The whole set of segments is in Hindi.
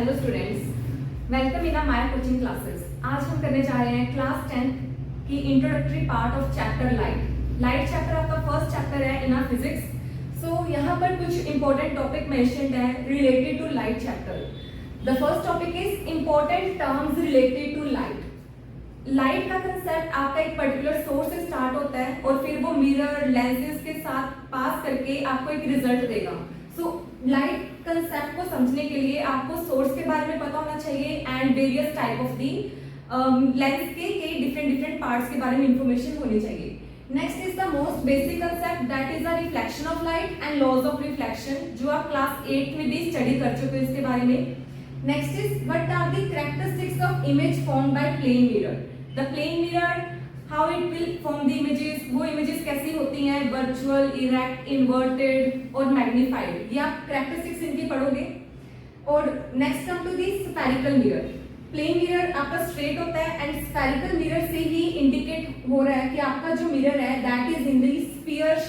Hello students, welcome in my coaching classes. आज हम करने जा रहे हैं क्लास 10 की introductory part of chapter light chapter आपका फर्स्ट चैप्टर है इन फिजिक्स। सो यहाँ पर कुछ इंपॉर्टेंट टॉपिक मेंशन्ड है related to light chapter. The first topic is important terms related to light का कंसेप्ट आपका एक पर्टिकुलर सोर्स से स्टार्ट होता है और फिर वो मिरर लेंसेज के साथ पास करके आपको एक रिजल्ट देगा। सो लाइट कंसेप्ट को समझने के लिए आपको सोर्स के बारे में पता होना चाहिए and various type of the lens के डिफरेंट पार्ट्स के बारे में इंफॉर्मेशन होनी चाहिए। Next is the most basic concept that is the reflection of light and laws of reflection, जो आप क्लास 8 में भी स्टडी कर चुके हो इसके बारे में। Next is what are the characteristics of image formed by plane mirror. The plane mirror, how it will form the images, वो इमेजेस कैसी होती हैं, वर्चुअल, इरेक्ट, इन्वर्टेड और मैग्नीफाइड, ये आप कैरेक्टरिस्टिक्स इनकी पढ़ोगे। और next come to the spherical mirror. Plane mirror आपका स्ट्रेट होता है एंड स्फेरिकल मिरर से ही इंडिकेट हो रहा है कि आपका जो मिरर है that is in the sphere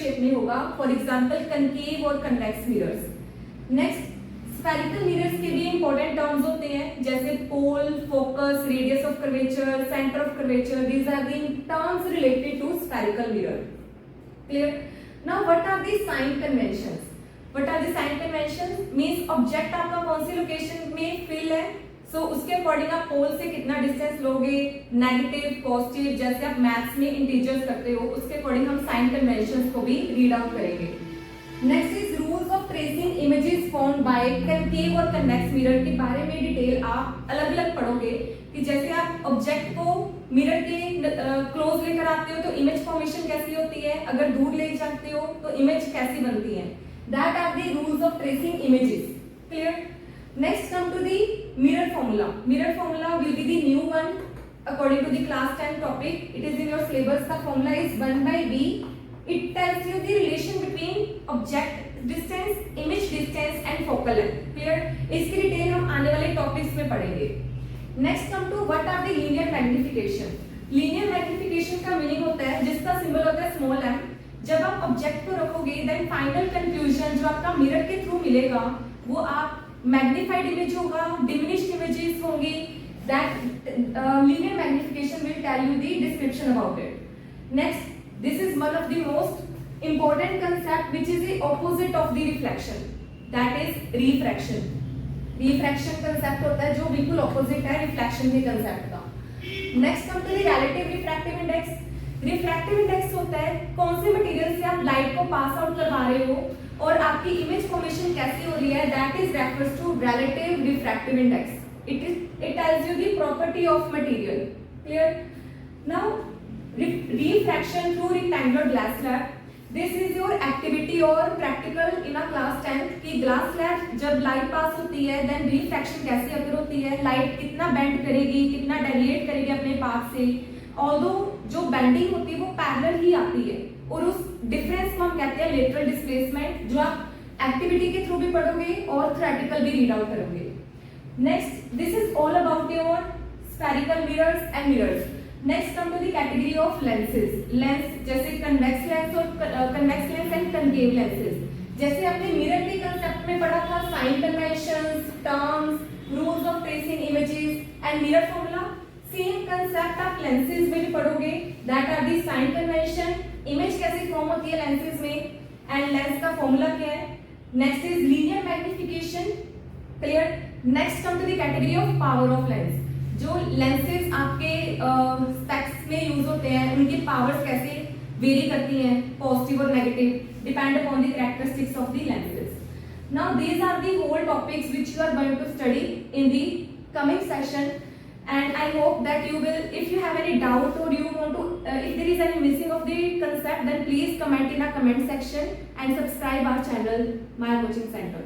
shape में होगा। फॉर एग्जांपल कनकेव और convex mirrors. Next spherical mirrors के भी इंपॉर्टेंट टर्म्स होते हैं जैसे pole, focus, radius of curvature, centre of curvature. These are the terms related to spherical mirror. Clear? Now what are the sign conventions? What are the sign conventions means object आपका कौन सी लोकेशन में फिल है, सो उसके अकॉर्डिंग आप पोल से कितना डिस्टेंस लोगे, नेगेटिव, पॉजिटिव, जैसे आप मैथ्स में इंटीजर्स करते हो उसके अकॉर्डिंग हम साइन कन्वेंशंस को भी रीड आउट करेंगे। Next is rules of tracing images formed by concave और कन्वेक्स मिरर के बारे में डिटेल आप अलग अलग पढ़ोगे कि जैसे आप ऑब्जेक्ट को मिरर के क्लोज लेकर आते हो तो इमेज फॉर्मेशन कैसी होती है, अगर दूर ले जाते हो तो इमेज कैसी बनती है। That are the rules of tracing images. Clear? Next come to the mirror formula. Mirror formula will be the new one according to the class 10 topic. It is in your syllabus. The formula is 1/b. It tells you the relation between object distance, image distance and focal length. Clear? इसकी डिटेल हम आने वाले टॉपिक्स में पढ़ेंगे। Next come to what are the linear magnification. Linear magnification का मीनिंग होता है जिसका सिंबल होता है स्मॉल m। जब आप ऑब्जेक्ट को रखोगे देन फाइनल कंक्लूजन जो आपका मिरर के थ्रू मिलेगा वो आप मैग्नीफाइड इमेज होगा, डिमिनिश्ड इमेजेस होंगी। That linear magnification will tell you the description about it. Next, this is one of the most important concept which is the opposite of the reflection, that is refraction. refraction concept होता है जो बिल्कुल opposite है reflection के concept का। next come to the relative refractive index. refractive index होता है कौन से मटेरियल से आप लाइट को पास आउट करवा रहे हो और आपकी इमेज फॉर्मेशन कैसी हो रही है, that is refers to relative refractive index. it tells you the property of material. Clear? Now refraction through rectangular glass slab. This is your activity और practical in a class 10 कि glass slab जब light pass होती है then refraction कैसे occur होती है, light कितना bend करेगी, कितना deviate करेगी अपने path से। although जो bending होती है वो parallel ही आती है और उस difference को हम कहते हैं lateral displacement, जो आप activity के through भी पढ़ोगे और theoretical भी read out करोगे। next, this is all about your spherical mirrors and mirrors. Next come to the category of lenses. Lens जैसे कन्वेक्स लेंस और convex lens and concave lenses. जैसे आपने मिरर के कंसेप्ट में पढ़ा था sign conventions, terms, rules of tracing images and mirror formula, same concept आप लेंसेज में भी पढ़ोगे। That are the sign convention, image कैसे फॉर्म होती है लेंसेज में एंड लेंस का फॉर्मूला क्या है। Next is linear magnification. Clear? Next come to the category of power of lens. जो लेंसेज आपके स्पेक्स में यूज होते हैं उनकी पावर्स कैसे वेरी करती हैं, पॉजिटिव और negative, depend upon the characteristics of the lenses. Now these are the whole topics which you are going to study in the coming session and I hope that you will, if you have any doubt or you want to if there is any missing of the concept then please comment in a comment section and subscribe our channel My Coaching Center.